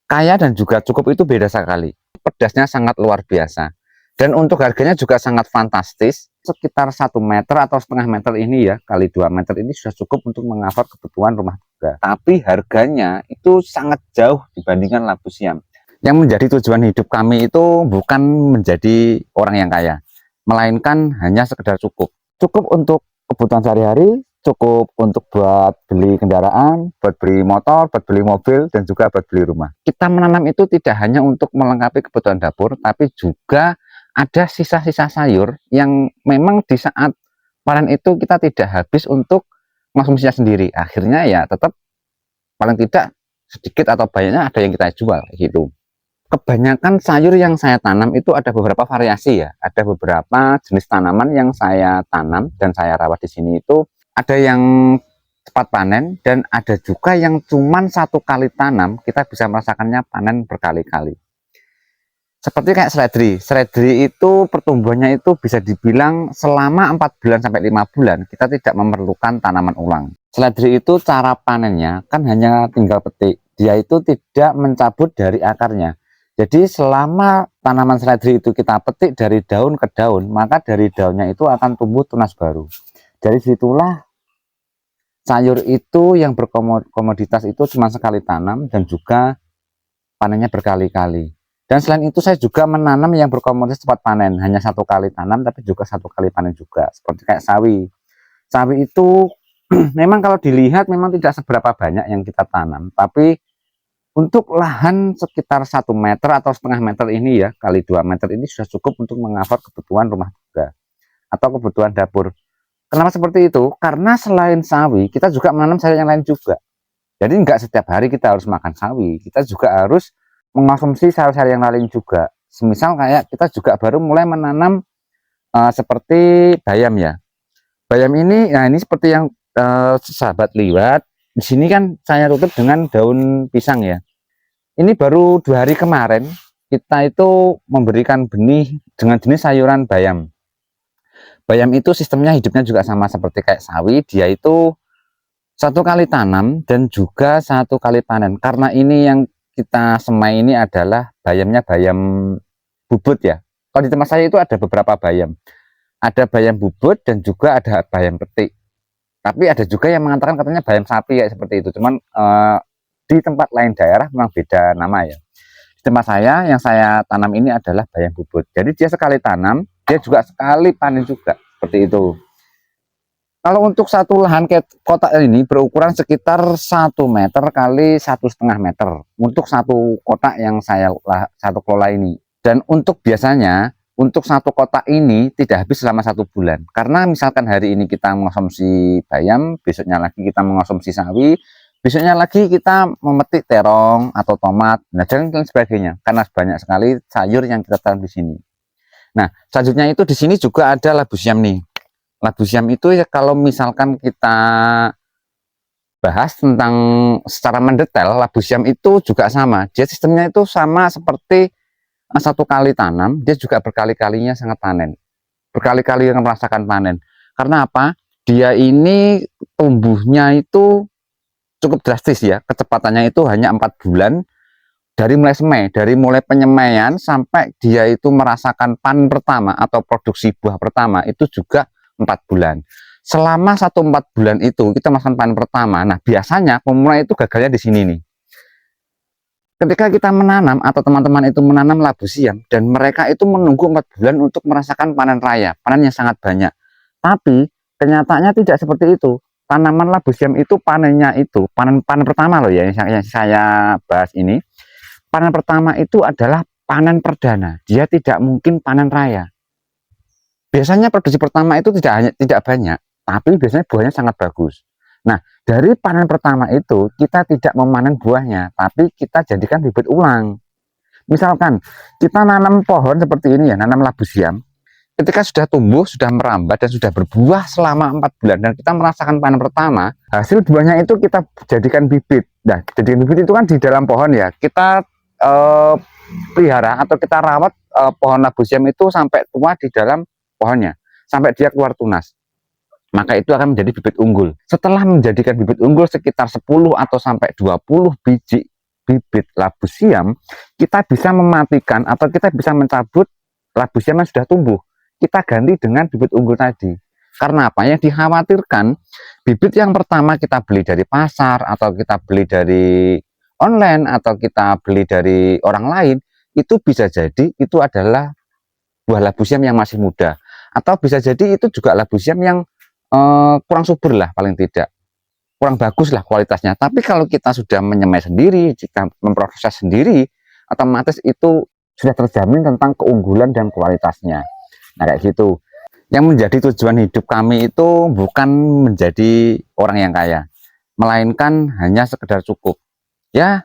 kaya dan juga cukup itu beda sekali. Pedasnya sangat luar biasa. Dan untuk harganya juga sangat fantastis. Sekitar 1 meter atau setengah meter ini ya, kali 2 meter ini sudah cukup untuk mengcover kebutuhan rumah tangga. Tapi harganya itu sangat jauh dibandingkan labu siam. Yang menjadi tujuan hidup kami itu bukan menjadi orang yang kaya, melainkan hanya sekedar cukup. Cukup untuk kebutuhan sehari-hari, cukup untuk buat beli kendaraan, buat beli motor, buat beli mobil, dan juga buat beli rumah. Kita menanam itu tidak hanya untuk melengkapi kebutuhan dapur, tapi juga ada sisa-sisa sayur yang memang di saat panen itu kita tidak habis untuk konsumsinya sendiri. Akhirnya ya tetap paling tidak sedikit atau banyaknya ada yang kita jual gitu. Kebanyakan sayur yang saya tanam itu ada beberapa variasi ya. Ada beberapa jenis tanaman yang saya tanam dan saya rawat di sini itu ada yang cepat panen dan ada juga yang cuman 1 kali tanam kita bisa merasakannya panen berkali-kali. Seperti kayak seledri. Seledri itu pertumbuhannya itu bisa dibilang selama 4 bulan sampai 5 bulan kita tidak memerlukan tanaman ulang. Seledri itu cara panennya kan hanya tinggal petik. Dia itu tidak mencabut dari akarnya. Jadi selama tanaman seledri itu kita petik dari daun ke daun, maka dari daunnya itu akan tumbuh tunas baru. Dari situlah sayur itu yang berkomoditas itu cuma sekali tanam dan juga panennya berkali-kali. Dan selain itu saya juga menanam yang berkomoditas cepat panen, hanya 1 kali tanam tapi juga 1 kali panen juga, seperti kayak sawi. Sawi itu memang kalau dilihat memang tidak seberapa banyak yang kita tanam, tapi untuk lahan sekitar 1 meter atau setengah meter ini ya, kali 2 meter ini sudah cukup untuk mengcover kebutuhan rumah tangga atau kebutuhan dapur. Kenapa seperti itu? Karena selain sawi, kita juga menanam sayur yang lain juga. Jadi nggak setiap hari kita harus makan sawi, kita juga harus mengkonsumsi sayur-sayur yang lain juga. Semisal kayak kita juga baru mulai menanam seperti bayam ya. Bayam ini, nah ini seperti yang sahabat lihat. Di sini kan saya tutup dengan daun pisang ya. Ini baru 2 hari kemarin kita itu memberikan benih dengan jenis sayuran bayam. Bayam itu sistemnya hidupnya juga sama seperti kayak sawi, dia itu 1 kali tanam dan juga 1 kali panen. Karena ini yang kita semai ini adalah bayamnya bayam bubut ya. Kalau di tempat saya itu ada beberapa bayam. Ada bayam bubut dan juga ada bayam petik. Tapi ada juga yang mengatakan katanya bayam sapi ya seperti itu. Cuman di tempat lain daerah memang beda nama ya. Di tempat saya yang saya tanam ini adalah bayam bubut. Jadi dia sekali tanam, dia juga sekali panen juga seperti itu. Kalau untuk satu lahan kotak ini berukuran sekitar 1 meter kali 1,5 meter untuk satu kotak yang saya satu kelola ini. Dan untuk biasanya untuk satu kotak ini tidak habis selama 1 bulan. Karena misalkan hari ini kita mengonsumsi bayam, besoknya lagi kita mengonsumsi sawi, besoknya lagi kita memetik terong atau tomat, dan lain sebagainya. Karena banyak sekali sayur yang kita tanam di sini. Nah, selanjutnya itu di sini juga ada labu siam nih. Labu siam itu ya kalau misalkan kita bahas tentang secara mendetail, labu siam itu juga sama. Dia sistemnya itu sama seperti 1 kali tanam, dia juga berkali-kalinya sangat panen. Berkali-kali yang merasakan panen. Karena apa? Dia ini tumbuhnya itu cukup drastis ya, kecepatannya itu hanya 4 bulan dari mulai semai, dari mulai penyemaian sampai dia itu merasakan panen pertama atau produksi buah pertama itu juga 4 bulan. Selama 4 bulan itu kita merasakan panen pertama. Nah biasanya pemulai itu gagalnya di sini nih. Ketika kita menanam atau teman-teman itu menanam labu siam dan mereka itu menunggu 4 bulan untuk merasakan panen raya, panen yang sangat banyak. Tapi kenyataannya tidak seperti itu. Tanaman labu siam itu panennya itu panen pertama loh ya yang saya bahas ini. Panen pertama itu adalah panen perdana. Dia tidak mungkin panen raya. Biasanya produksi pertama itu tidak banyak, tapi biasanya buahnya sangat bagus. Nah, dari panen pertama itu kita tidak memanen buahnya, tapi kita jadikan bibit ulang. Misalkan kita nanam pohon seperti ini ya, nanam labu siam. Ketika sudah tumbuh, sudah merambat dan sudah berbuah selama 4 bulan dan kita merasakan panen pertama, hasil buahnya itu kita jadikan bibit. Nah, jadikan bibit itu kan di dalam pohon ya. Kita pelihara atau kita rawat pohon labu siam itu sampai tua di dalam pohonnya, sampai dia keluar tunas. Maka itu akan menjadi bibit unggul. Setelah menjadikan bibit unggul sekitar 10 atau sampai 20 biji bibit labu siam, kita bisa mematikan atau kita bisa mencabut labu siam yang sudah tumbuh. Kita ganti dengan bibit unggul tadi. Karena apa? Yang dikhawatirkan, bibit yang pertama kita beli dari pasar, atau kita beli dari online, atau kita beli dari orang lain, itu bisa jadi itu adalah buah labu siam yang masih muda. Atau bisa jadi itu juga labu siam yang kurang subur lah, paling tidak kurang bagus lah kualitasnya. Tapi kalau kita sudah menyemai sendiri, jika memproses sendiri, otomatis itu sudah terjamin tentang keunggulan dan kualitasnya. Nah, kayak gitu. Yang menjadi tujuan hidup kami itu bukan menjadi orang yang kaya, melainkan hanya sekedar cukup. Ya,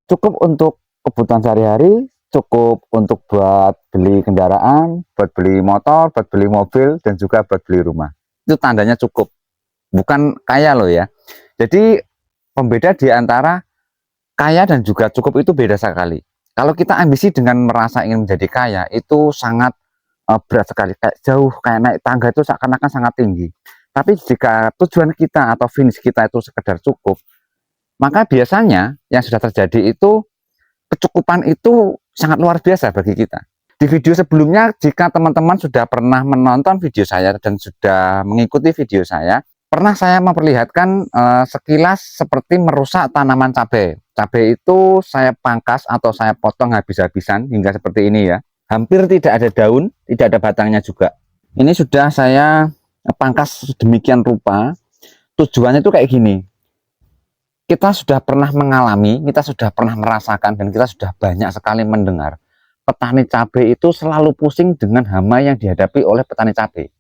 cukup untuk kebutuhan sehari-hari, cukup untuk buat beli kendaraan, buat beli motor, buat beli mobil, dan juga buat beli rumah. Itu tandanya cukup. Bukan kaya loh ya. Jadi pembeda di antara kaya dan juga cukup itu beda sekali. Kalau kita ambisi dengan merasa ingin menjadi kaya, itu sangat berat sekali, kayak jauh, kayak naik tangga, itu seakan-akan sangat tinggi. Tapi jika tujuan kita atau finish kita itu sekedar cukup, maka biasanya yang sudah terjadi itu kecukupan itu sangat luar biasa bagi kita. Di video sebelumnya, jika teman-teman sudah pernah menonton video saya dan sudah mengikuti video saya, pernah saya memperlihatkan sekilas seperti merusak tanaman cabai. Cabai itu saya pangkas atau saya potong habis-habisan hingga seperti ini ya. Hampir tidak ada daun, tidak ada batangnya juga. Ini sudah saya pangkas sedemikian rupa. Tujuannya itu kayak gini. Kita sudah pernah mengalami, kita sudah pernah merasakan, dan kita sudah banyak sekali mendengar. Petani cabai itu selalu pusing dengan hama yang dihadapi oleh petani cabai.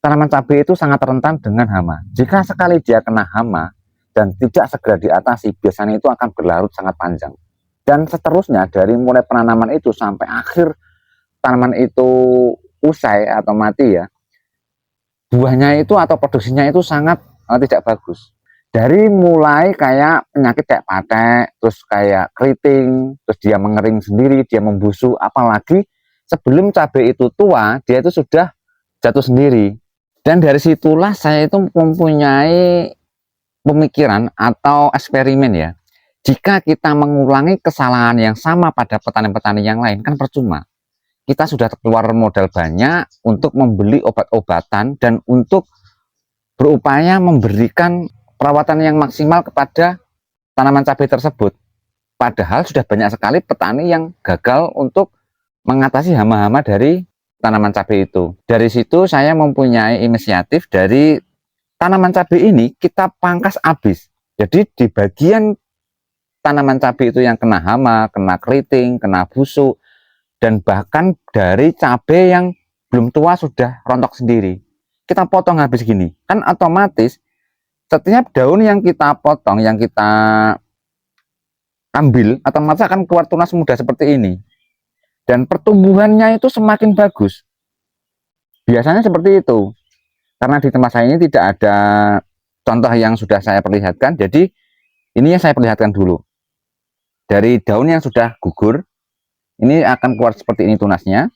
Tanaman cabai itu sangat rentan dengan hama. Jika sekali dia kena hama dan tidak segera diatasi, biasanya itu akan berlarut sangat panjang. Dan seterusnya, dari mulai penanaman itu sampai akhir tanaman itu usai atau mati ya, buahnya itu atau produksinya itu sangat tidak bagus. Dari mulai kayak penyakit kayak patek, terus kayak keriting, terus dia mengering sendiri, dia membusuk, apalagi sebelum cabai itu tua, dia itu sudah jatuh sendiri. Dan dari situlah saya itu mempunyai pemikiran atau eksperimen ya. Jika kita mengulangi kesalahan yang sama pada petani-petani yang lain, kan percuma. Kita sudah keluar modal banyak untuk membeli obat-obatan dan untuk berupaya memberikan perawatan yang maksimal kepada tanaman cabai tersebut. Padahal sudah banyak sekali petani yang gagal untuk mengatasi hama-hama dari tanaman cabai itu. Dari situ saya mempunyai inisiatif dari tanaman cabai ini kita pangkas habis. Jadi di bagian tanaman cabai itu yang kena hama, kena keriting, kena busuk, dan bahkan dari cabai yang belum tua sudah rontok sendiri, kita potong habis gini. Kan otomatis setiap daun yang kita potong, yang kita ambil, otomatis akan keluar tunas muda seperti ini. Dan pertumbuhannya itu semakin bagus. Biasanya seperti itu. Karena di tempat saya ini tidak ada contoh yang sudah saya perlihatkan, jadi ini yang saya perlihatkan dulu. Dari daun yang sudah gugur, ini akan keluar seperti ini tunasnya.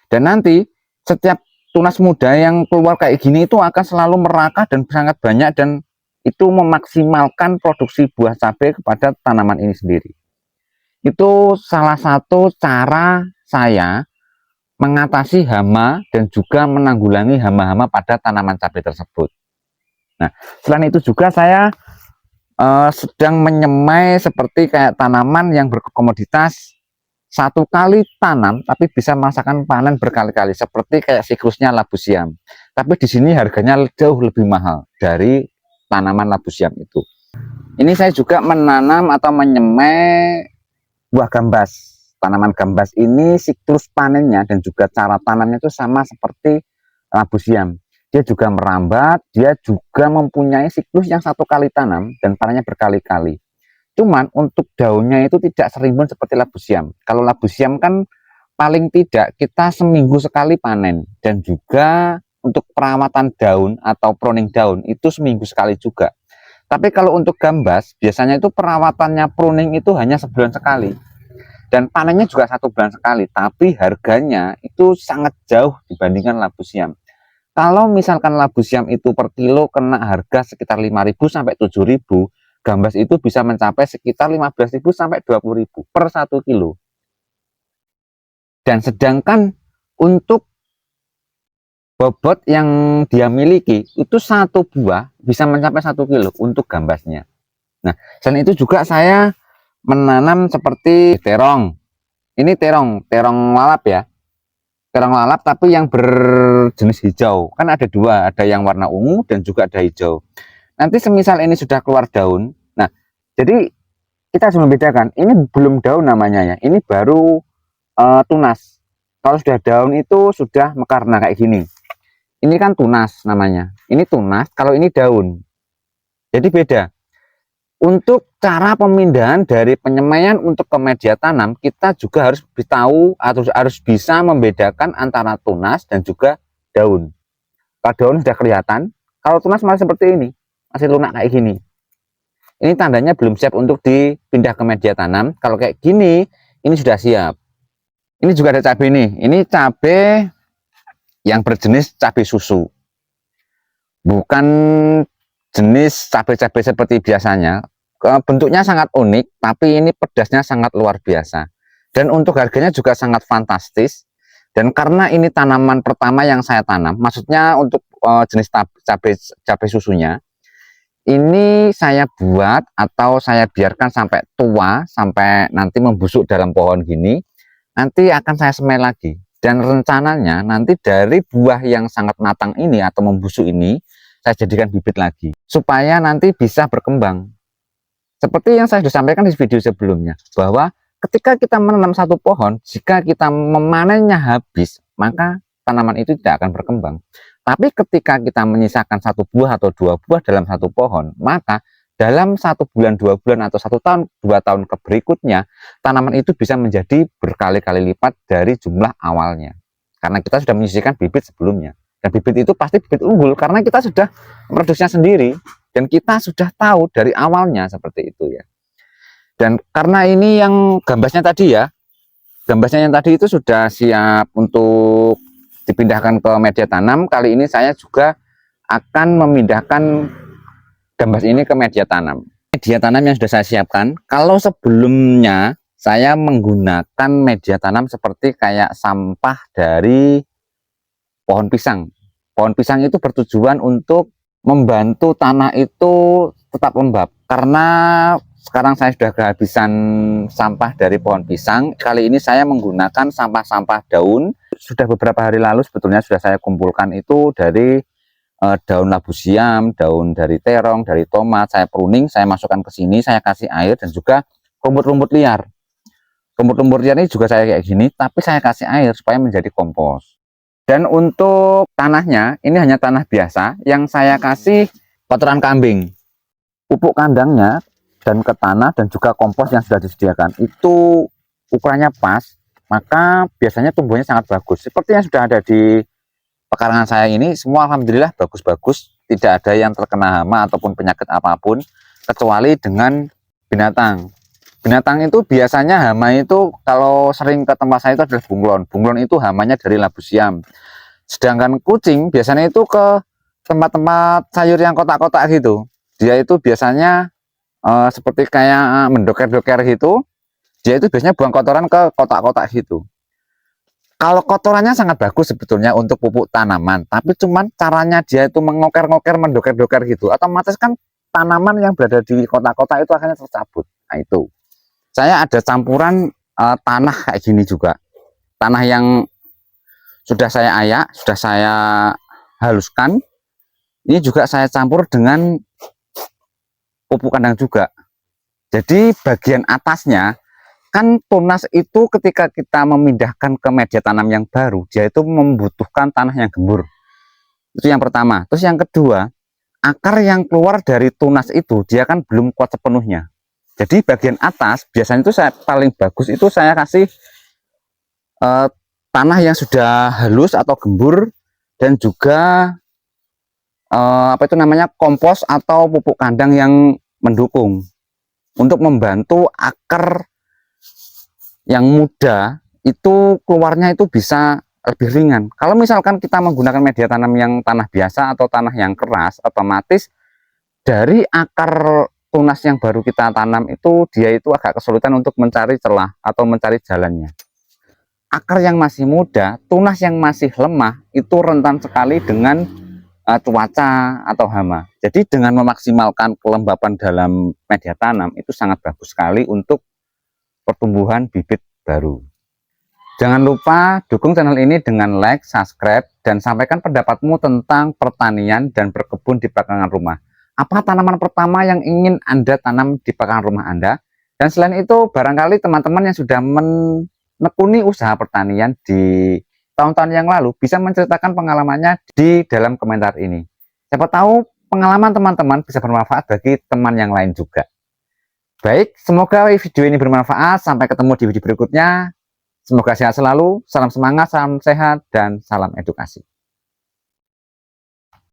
Dan nanti setiap tunas muda yang keluar kayak gini itu akan selalu merakah dan sangat banyak, dan itu memaksimalkan produksi buah cabai kepada tanaman ini sendiri. Itu salah satu cara saya mengatasi hama dan juga menanggulangi hama-hama pada tanaman cabai tersebut. Nah, selain itu juga saya sedang menyemai seperti kayak tanaman yang berkomoditas satu kali tanam tapi bisa merasakan panen berkali-kali, seperti kayak siklusnya labu siam. Tapi di sini harganya jauh lebih mahal dari tanaman labu siam itu. Ini saya juga menanam atau menyemai buah gambas. Tanaman gambas ini siklus panennya dan juga cara tanamnya itu sama seperti labu siam. Dia juga merambat, dia juga mempunyai siklus yang satu kali tanam dan panennya berkali-kali. Cuman untuk daunnya itu tidak serimbun seperti labu siam. Kalau labu siam kan paling tidak kita seminggu sekali panen, dan juga untuk perawatan daun atau pruning daun itu seminggu sekali juga. Tapi kalau untuk gambas, biasanya itu perawatannya pruning itu hanya sebulan sekali. Dan panennya juga 1 bulan sekali. Tapi harganya itu sangat jauh dibandingkan labu siam. Kalau misalkan labu siam itu per kilo kena harga sekitar 5.000 sampai 7.000, gambas itu bisa mencapai sekitar 15.000 sampai 20.000 per 1 kilo. Dan sedangkan untuk bobot yang dia miliki itu satu buah bisa mencapai 1 kilo untuk gambasnya. Nah, selain itu juga saya menanam seperti terong. Ini terong lalap ya. Terong lalap tapi yang berjenis hijau. Kan ada dua, ada yang warna ungu dan juga ada hijau. Nanti semisal ini sudah keluar daun. Nah, jadi kita harus membedakan. Ini belum daun namanya ya. Ini baru tunas. Kalau sudah daun itu sudah mekar. Nah, kayak gini. Ini kan tunas namanya. Ini tunas, kalau ini daun. Jadi beda. Untuk cara pemindahan dari penyemaian untuk ke media tanam, kita juga harus tahu atau harus bisa membedakan antara tunas dan juga daun. Kalau daun sudah kelihatan, kalau tunas masih seperti ini, masih lunak kayak gini. Ini tandanya belum siap untuk dipindah ke media tanam. Kalau kayak gini, ini sudah siap. Ini juga ada cabai nih. Ini cabai yang berjenis cabai susu. Bukan jenis cabai-cabai seperti biasanya. Bentuknya sangat unik, tapi ini pedasnya sangat luar biasa. Dan untuk harganya juga sangat fantastis. Dan karena ini tanaman pertama yang saya tanam, maksudnya untuk jenis cabai susunya, ini saya buat atau saya biarkan sampai tua, sampai nanti membusuk dalam pohon gini, nanti akan saya semai lagi. Dan rencananya nanti dari buah yang sangat matang ini atau membusuk ini, saya jadikan bibit lagi, supaya nanti bisa berkembang. Seperti yang saya sudah sampaikan di video sebelumnya, bahwa ketika kita menanam satu pohon, jika kita memanennya habis, maka tanaman itu tidak akan berkembang. Tapi ketika kita menyisakan satu buah atau dua buah dalam satu pohon, maka dalam 1 bulan, 2 bulan, atau 1 tahun, 2 tahun ke berikutnya, tanaman itu bisa menjadi berkali-kali lipat dari jumlah awalnya. Karena kita sudah menyisihkan bibit sebelumnya. Dan bibit itu pasti bibit unggul, karena kita sudah memproduksinya sendiri. Dan kita sudah tahu dari awalnya seperti itu ya. Dan karena ini yang gambasnya tadi ya, gambasnya yang tadi itu sudah siap untuk dipindahkan ke media tanam. Kali ini saya juga akan memindahkan gambas ini ke media tanam. Media tanam yang sudah saya siapkan, kalau sebelumnya saya menggunakan media tanam seperti kayak sampah dari pohon pisang. Pohon pisang itu bertujuan untuk membantu tanah itu tetap lembab. Karena sekarang saya sudah kehabisan sampah dari pohon pisang, kali ini saya menggunakan sampah-sampah daun. Sudah beberapa hari lalu sebetulnya sudah saya kumpulkan itu dari daun labu siam, daun dari terong, dari tomat, saya pruning, saya masukkan ke sini, saya kasih air, dan juga rumput-rumput liar. Rumput-rumput liar ini juga saya kayak gini, tapi saya kasih air supaya menjadi kompos. Dan untuk tanahnya, ini hanya tanah biasa yang saya kasih kotoran kambing. Pupuk kandangnya dan ke tanah dan juga kompos yang sudah disediakan itu ukurannya pas, maka biasanya tumbuhnya sangat bagus. Seperti yang sudah ada di pekarangan saya ini, semua alhamdulillah bagus-bagus, tidak ada yang terkena hama ataupun penyakit apapun, kecuali dengan binatang. Binatang itu biasanya hama itu kalau sering ke tempat saya itu adalah bunglon. Bunglon itu hamanya dari labu siam. Sedangkan kucing biasanya itu ke tempat-tempat sayur yang kotak-kotak gitu. Dia itu biasanya seperti kayak mendoker-doker gitu. Dia itu biasanya buang kotoran ke kotak-kotak gitu. Kalau kotorannya sangat bagus sebetulnya untuk pupuk tanaman, tapi cuman caranya dia itu mengoker-ngoker, mendoker-doker gitu. Otomatis kan tanaman yang berada di kotak-kotak itu akhirnya tercabut. Nah itu. Saya ada campuran tanah kayak gini juga. Tanah yang sudah saya ayak, sudah saya haluskan. Ini juga saya campur dengan pupuk kandang juga. Jadi bagian atasnya, kan tunas itu ketika kita memindahkan ke media tanam yang baru, dia itu membutuhkan tanah yang gembur. Itu yang pertama. Terus yang kedua, akar yang keluar dari tunas itu, dia kan belum kuat sepenuhnya. Jadi bagian atas biasanya itu saya paling bagus itu saya kasih tanah yang sudah halus atau gembur, dan juga apa itu namanya, kompos atau pupuk kandang yang mendukung untuk membantu akar yang muda itu keluarnya itu bisa lebih ringan. Kalau misalkan kita menggunakan media tanam yang tanah biasa atau tanah yang keras, otomatis dari akar tunas yang baru kita tanam itu dia itu agak kesulitan untuk mencari celah atau mencari jalannya. Akar yang masih muda, tunas yang masih lemah itu rentan sekali dengan cuaca atau hama. Jadi dengan memaksimalkan kelembapan dalam media tanam itu sangat bagus sekali untuk pertumbuhan bibit baru. Jangan lupa dukung channel ini dengan like, subscribe, dan sampaikan pendapatmu tentang pertanian dan berkebun di belakangan rumah. Apa tanaman pertama yang ingin Anda tanam di belakangan rumah Anda? Dan selain itu, barangkali teman-teman yang sudah menekuni usaha pertanian di tahun-tahun yang lalu bisa menceritakan pengalamannya di dalam komentar ini. Siapa tahu pengalaman teman-teman bisa bermanfaat bagi teman yang lain juga. Baik, semoga video ini bermanfaat. Sampai ketemu di video berikutnya. Semoga sehat selalu, salam semangat, salam sehat, dan salam edukasi.